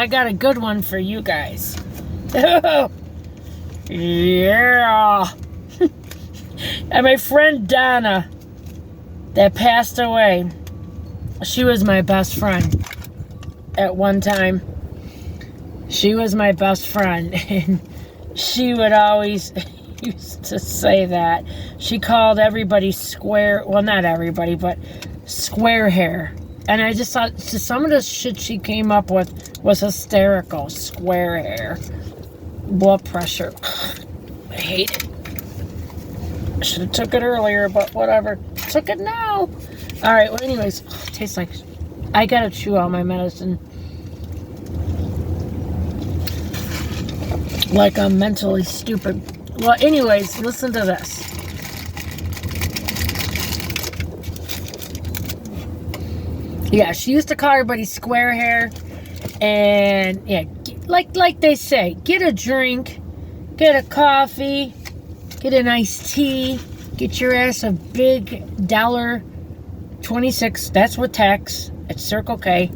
I got a good one for you guys. Yeah. And my friend Donna that passed away, she was my best friend at one time. She was my best friend, and she would always used to say that. She called everybody square, well, not everybody, but square hair. And I just thought, some of the shit she came up with was hysterical. Square hair. Blood pressure. I hate it. I should have took it earlier, but whatever. Took it now. All right, well, anyways, it tastes like, I gotta chew out my medicine. Like I'm mentally stupid. Well, anyways, listen to this. Yeah, she used to call everybody square hair. And, yeah, like they say, get a drink, get a coffee, get an iced tea, get your ass a big $1.26. That's with tax at Circle K.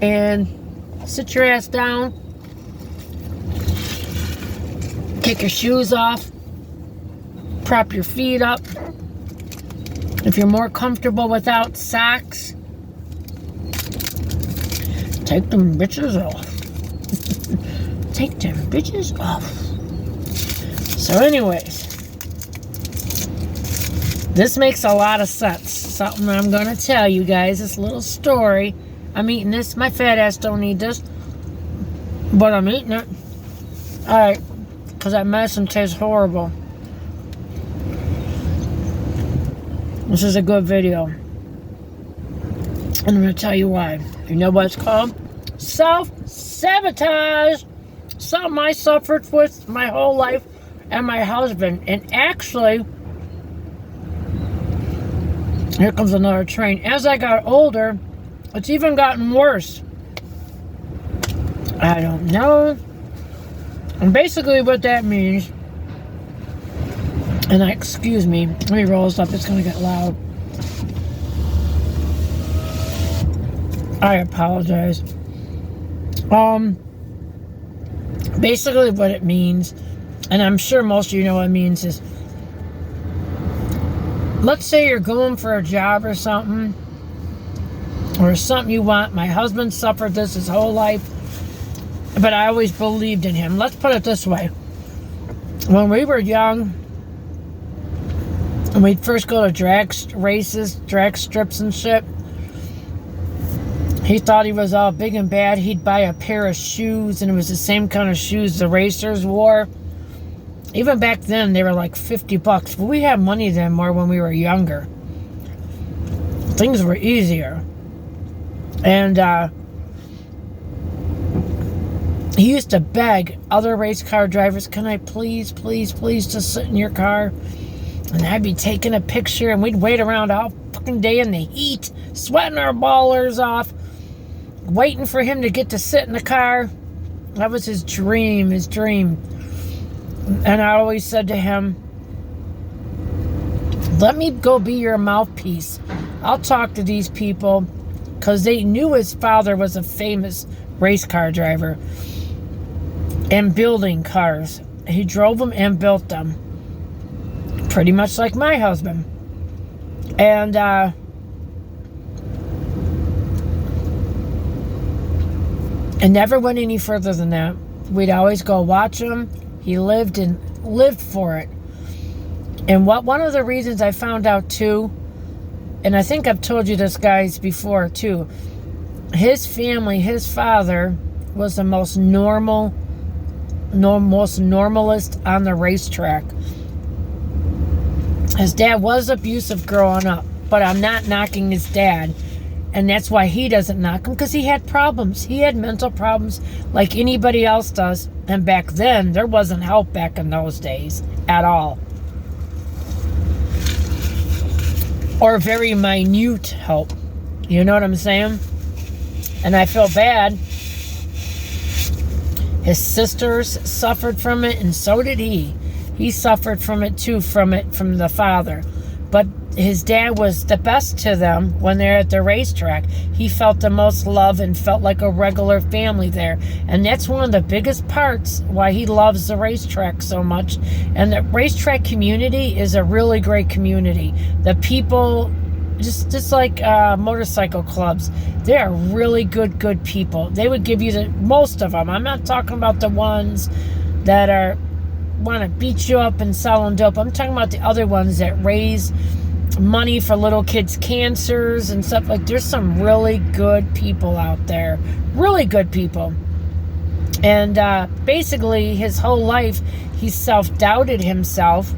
And sit your ass down. Take your shoes off. Prop your feet up. If you're more comfortable without socks, take them bitches off. Take them bitches off. So anyways, this makes a lot of sense. Something I'm going to tell you guys, this little story. I'm eating this. My fat ass don't need this, but I'm eating it. Alright, because that medicine tastes horrible. This is a good video. And I'm going to tell you why. You know what it's called? Self-sabotage. Something I suffered with my whole life and my husband. And actually, here comes another train. As I got older, it's even gotten worse. I don't know. And basically what that means, and excuse me, let me roll this up, it's going to get loud. I apologize. Basically what it means, and I'm sure most of you know what it means, is let's say you're going for a job or something, or something you want. My husband suffered this his whole life, but I always believed in him. Let's put it this way. When we were young, and we'd first go to drag races, drag strips and shit, he thought he was all big and bad. He'd buy a pair of shoes, and it was the same kind of shoes the racers wore. Even back then, they were like $50. But we had money then more when we were younger. Things were easier. And he used to beg other race car drivers, can I please, please, please just sit in your car? And I'd be taking a picture, and we'd wait around all fucking day in the heat, sweating our ballers off, waiting for him to get to sit in the car. That was his dream, his dream. And I always said to him, let me go be your mouthpiece. I'll talk to these people, because they knew his father was a famous race car driver and building cars. He drove them and built them, pretty much like my husband. And it never went any further than that. We'd always go watch him. He lived for it. And one of the reasons I found out too, and I think I've told you this, guys, before too, his family, his father was the most normalist on the racetrack. His dad was abusive growing up, but I'm not knocking his dad. And that's why he doesn't knock him, because he had problems. He had mental problems like anybody else does. And back then, there wasn't help back in those days at all. Or very minute help. You know what I'm saying? And I feel bad. His sisters suffered from it, and so did he. He suffered from it too, from the father. But his dad was the best to them when they're at the racetrack. He felt the most love and felt like a regular family there. And that's one of the biggest parts why he loves the racetrack so much. And the racetrack community is a really great community. The people, just like motorcycle clubs, they are really good people. They would give you most of them. I'm not talking about the ones that want to beat you up and selling dope. I'm talking about the other ones that raise money for little kids' cancers and stuff. Like, there's some really good people out there, really good people. And basically his whole life he self-doubted himself.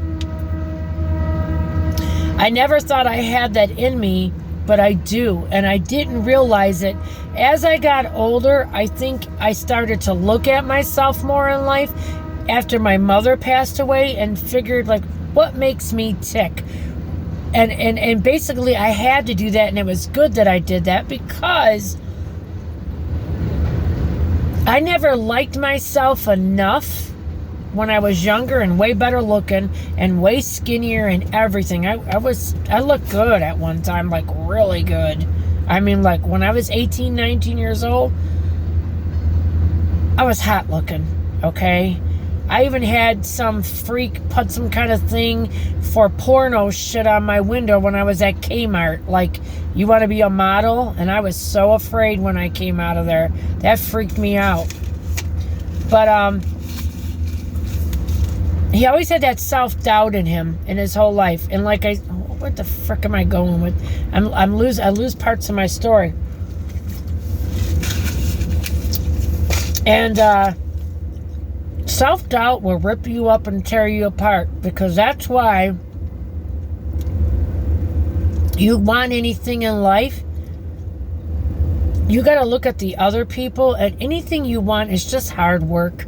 I never thought I had that in me, but I do, and I didn't realize it. As I got older, I think I started to look at myself more in life after my mother passed away and figured, like, what makes me tick? And basically I had to do that, and it was good that I did that, because I never liked myself enough when I was younger and way better looking and way skinnier and everything. I looked good at one time, like really good. I mean, like when I was 18, 19 years old, I was hot looking, okay? I even had some freak put some kind of thing for porno shit on my window when I was at Kmart. Like, you want to be a model? And I was so afraid when I came out of there. That freaked me out. But, he always had that self-doubt in him in his whole life. And like what the frick am I going with? I lose parts of my story. And, self-doubt will rip you up and tear you apart, because that's why you want anything in life, you got to look at the other people, and anything you want is just hard work.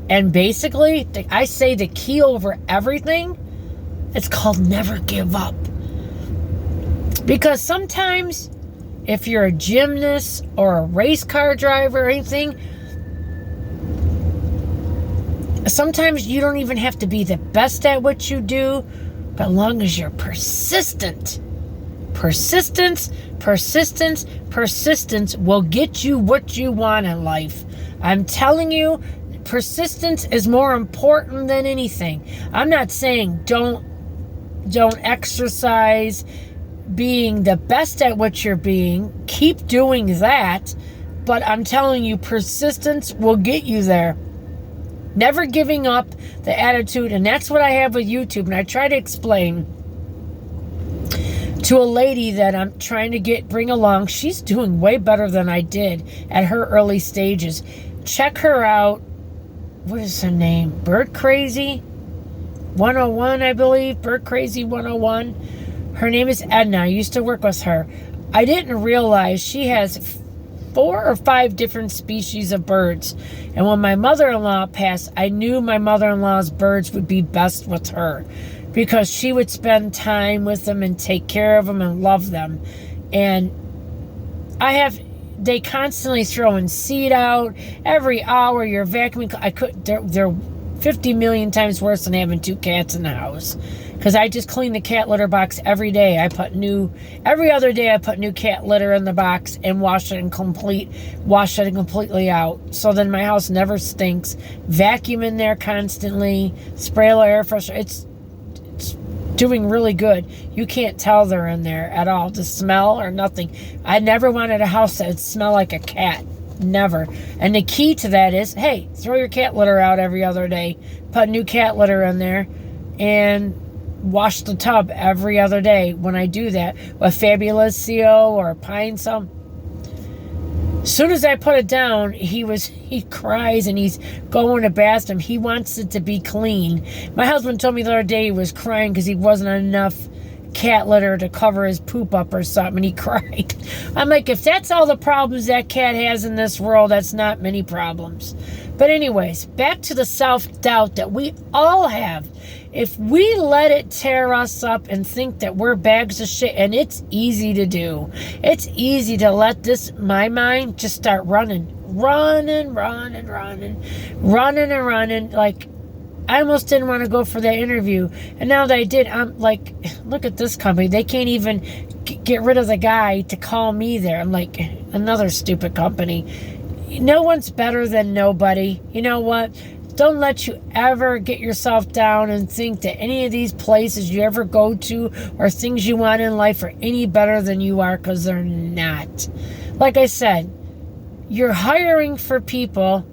And basically, I say the key over everything, it's called never give up. Because sometimes if you're a gymnast or a race car driver or anything, sometimes you don't even have to be the best at what you do, but as long as you're persistent. Persistence will get you what you want in life. I'm telling you, persistence is more important than anything. I'm not saying don't exercise being the best at what you're being. Keep doing that. But I'm telling you, persistence will get you there. Never giving up, the attitude. And that's what I have with YouTube. And I try to explain to a lady that I'm trying to bring along. She's doing way better than I did at her early stages. Check her out. What is her name? Bird Crazy 101, I believe. Bird Crazy 101. Her name is Edna. I used to work with her. I didn't realize she has 4 or 5 different species of birds. And when my mother-in-law passed, I knew my mother-in-law's birds would be best with her, because she would spend time with them and take care of them and love them. And they constantly throwing seed out every hour. You're vacuuming. They're 50 million times worse than having 2 cats in the house, because I just clean the cat litter box every day. Every other day I put new cat litter in the box and wash it completely out. So then my house never stinks. Vacuum in there constantly. Spray a little air freshener. It's doing really good. You can't tell they're in there at all. The smell or nothing. I never wanted a house that would smell like a cat. Never. And the key to that is, hey, throw your cat litter out every other day. Put new cat litter in there. And wash the tub every other day when I do that with Fabulous CO or Pine Some. As soon as I put it down, he cries and he's going to bathroom. He wants it to be clean. My husband told me the other day he was crying because he wasn't enough cat litter to cover his poop up or something, and he cried. I'm like, if that's all the problems that cat has in this world, that's not many problems. But anyways, back to the self-doubt that we all have. If we let it tear us up and think that we're bags of shit, and it's easy to do. It's easy to let my mind just start running. Like, I almost didn't want to go for that interview. And now that I did, I'm like, look at this company. They can't even get rid of the guy to call me there. I'm like, another stupid company. No one's better than nobody. You know what? Don't let you ever get yourself down and think that any of these places you ever go to or things you want in life are any better than you are, because they're not. Like I said, you're hiring for people.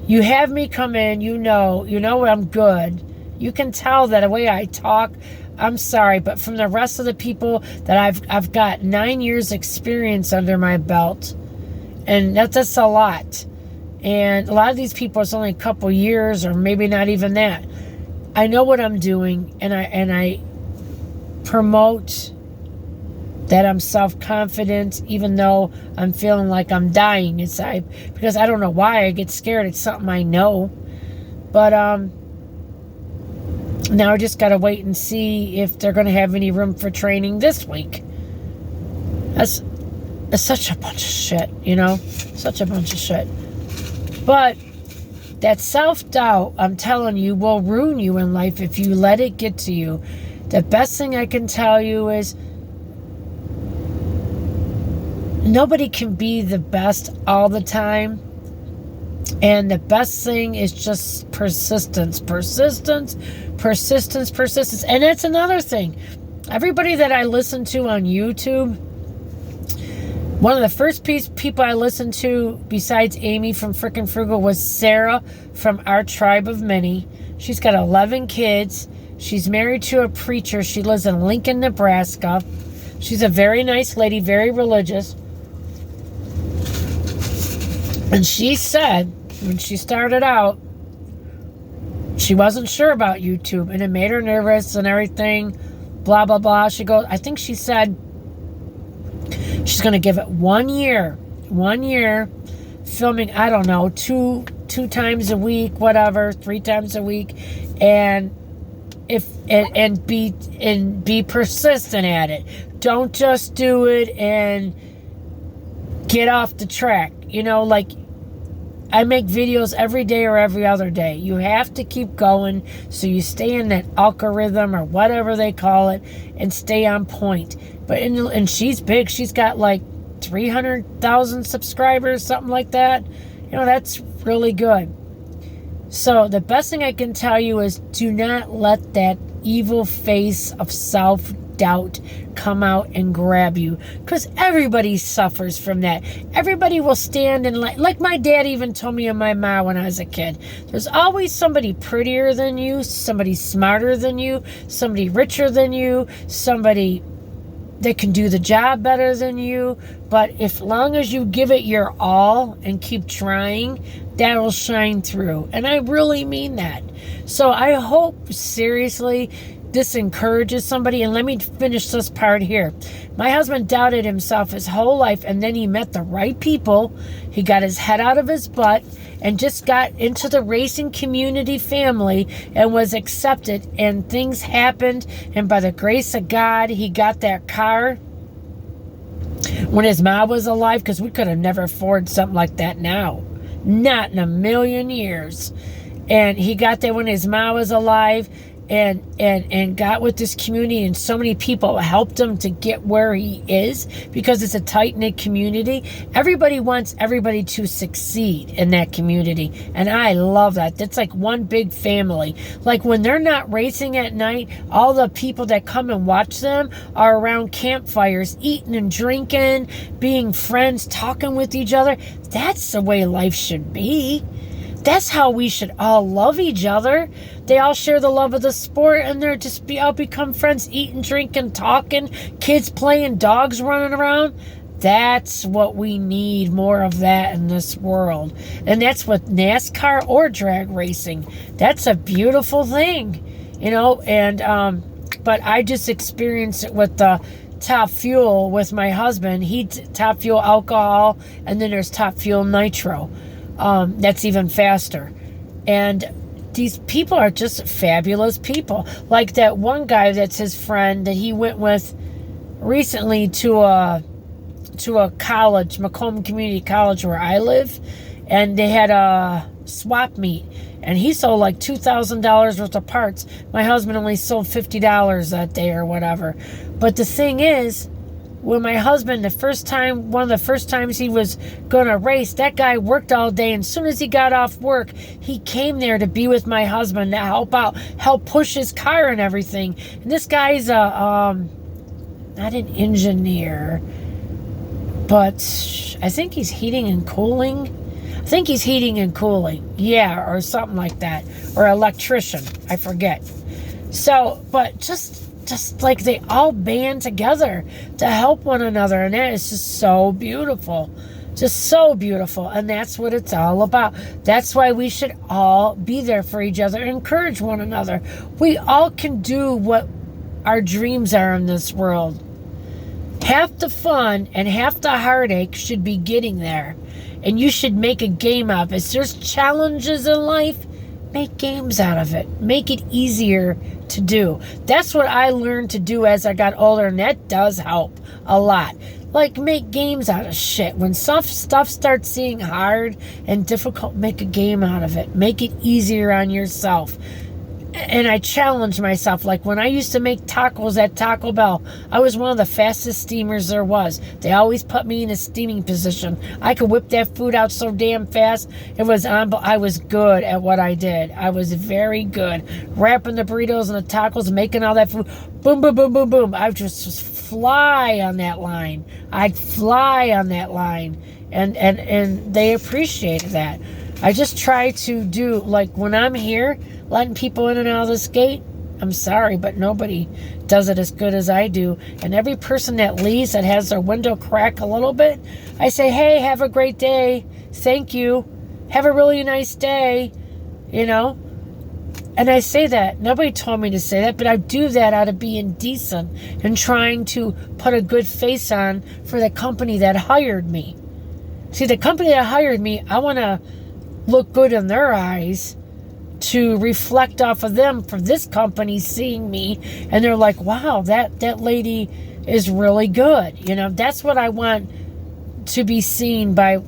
You have me come in, you know I'm good. You can tell that the way I talk, I'm sorry, but from the rest of the people that I've got 9 years experience under my belt, and that's a lot. And a lot of these people, it's only a couple years or maybe not even that. I know what I'm doing, and I promote that I'm self-confident, even though I'm feeling like I'm dying inside, because I don't know why I get scared. It's something I know. But now I just got to wait and see if they're going to have any room for training this week. That's such a bunch of shit, such a bunch of shit. But that self-doubt, I'm telling you, will ruin you in life if you let it get to you. The best thing I can tell you is nobody can be the best all the time. And the best thing is just persistence. Persistence. And that's another thing. Everybody that I listen to on YouTube, one of the first people I listened to besides Amy from Frickin' Frugal was Sarah from Our Tribe of Many. She's got 11 kids. She's married to a preacher. She lives in Lincoln, Nebraska. She's a very nice lady, very religious. And she said, when she started out, she wasn't sure about YouTube, and it made her nervous and everything, blah, blah, blah. I think she said she's going to give it 1 year, filming, I don't know, two times a week, whatever, 3 times a week, and be persistent at it. Don't just do it and get off the track. Like, I make videos every day or every other day. You have to keep going so you stay in that algorithm or whatever they call it and stay on point. And she's big. She's got like 300,000 subscribers, something like that. That's really good. So the best thing I can tell you is do not let that evil face of self-doubt come out and grab you, because everybody suffers from that. Everybody will stand and like my dad even told me and my mom when I was a kid, there's always somebody prettier than you, somebody smarter than you, somebody richer than you, somebody that can do the job better than you. But as long as you give it your all and keep trying, that will shine through. And I really mean that. So I hope, seriously, this encourages somebody. And let me finish this part here. My husband doubted himself his whole life, and then he met the right people. He got his head out of his butt and just got into the racing community family and was accepted, and things happened. And by the grace of God, he got that car when his mom was alive, because we could have never afforded something like that now. Not in a million years. And he got there when his mom was alive, and got with this community, and so many people helped him to get where he is, because it's a tight-knit community. Everybody wants everybody to succeed in that community, and I love that. That's like one big family. Like when they're not racing at night, all the people that come and watch them are around campfires, eating and drinking, being friends, talking with each other. That's the way life should be. That's how we should all love each other. They all share the love of the sport, and they're just all become friends, eating, drinking, talking, kids playing, dogs running around. That's what we need, more of that in this world. And that's what NASCAR or drag racing. That's a beautiful thing, and but I just experienced it with the Top Fuel with my husband. Top Fuel alcohol, and then there's Top Fuel nitro. That's even faster. And these people are just fabulous people. Like that one guy that's his friend that he went with recently to a college, Macomb Community College where I live, and they had a swap meet, and he sold like $2,000 worth of parts. My husband only sold $50 that day or whatever. But the thing is, when my husband, one of the first times he was going to race, that guy worked all day. And as soon as he got off work, he came there to be with my husband to help push his car and everything. And this guy's not an engineer, but I think he's heating and cooling. Yeah, or something like that. Or electrician, I forget. So, but just like they all band together to help one another, and that is just so beautiful. Just so beautiful. And that's what it's all about. That's why we should all be there for each other and encourage one another. We all can do what our dreams are in this world. Half the fun and half the heartache should be getting there. And you should make a game out of it. If there's challenges in life, make games out of it. Make it easier to do. That's what I learned to do as I got older, and that does help a lot. Like, make games out of shit. When stuff starts seeming hard and difficult, make a game out of it. Make it easier on yourself. And I challenge myself. Like when I used to make tacos at Taco Bell, I was one of the fastest steamers there was. They always put me in a steaming position. I could whip that food out so damn fast. I was good at what I did. I was very good. Wrapping the burritos and the tacos, making all that food. Boom, boom, boom, boom, boom. I would just fly on that line. I'd fly on that line. And they appreciated that. I just try to do, like when I'm here, letting people in and out of this gate, I'm sorry, but nobody does it as good as I do. And every person that leaves that has their window crack a little bit, I say, hey, have a great day. Thank you. Have a really nice day. You know? And I say that. Nobody told me to say that, but I do that out of being decent and trying to put a good face on for the company that hired me. See, the company that hired me, I want to look good in their eyes to reflect off of them for this company seeing me, and they're like, wow, that lady is really good. You know, that's what I want to be seen by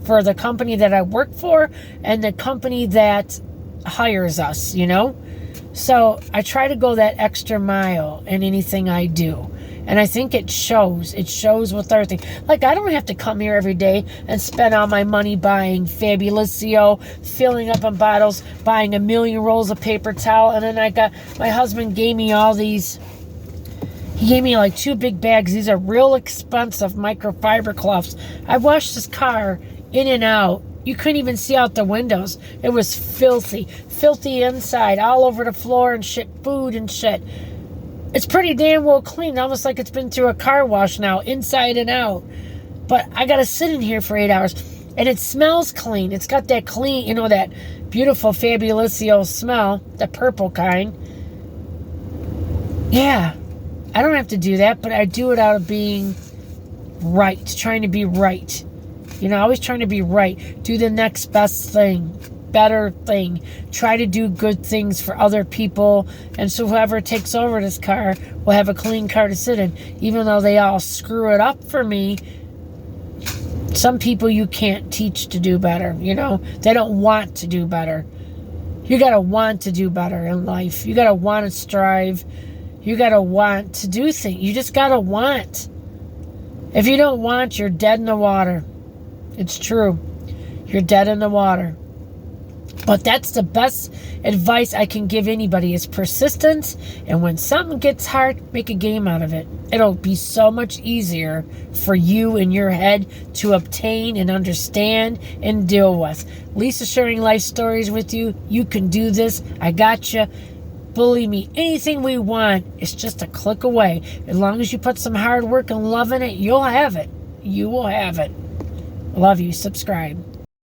for the company that I work for and the company that hires us, you know. So I try to go that extra mile in anything I do. And I think it shows. It shows with everything. Like, I don't have to come here every day and spend all my money buying Fabulosio, filling up on bottles, buying 1 million rolls of paper towel. And then my husband gave me all these. He gave me like 2 big bags. These are real expensive microfiber cloths. I washed this car in and out. You couldn't even see out the windows. It was filthy. Filthy inside, all over the floor and shit, food and shit. It's pretty damn well clean, almost like it's been through a car wash now, inside and out. But I gotta sit in here for 8 hours, and it smells clean. It's got that clean, you know, that beautiful Fabulosio smell, the purple kind. Yeah, I don't have to do that, but I do it out of being right, trying to be right. You know, always trying to be right. Do the next best thing. Better thing. Try to do good things for other people, and so whoever takes over this car will have a clean car to sit in. Even though they all screw it up for me, some people you can't teach to do better, you know. They don't want to do better. You gotta want to do better in life. You gotta want to strive. You gotta want to do things. You just gotta want. If you don't want, you're dead in the water. It's true. You're dead in the water. But that's the best advice I can give anybody is persistence. And when something gets hard, make a game out of it. It'll be so much easier for you in your head to obtain and understand and deal with. Lisa sharing life stories with you. You can do this. I got you. Believe me, anything we want is just a click away. As long as you put some hard work and love in it, you'll have it. You will have it. Love you. Subscribe.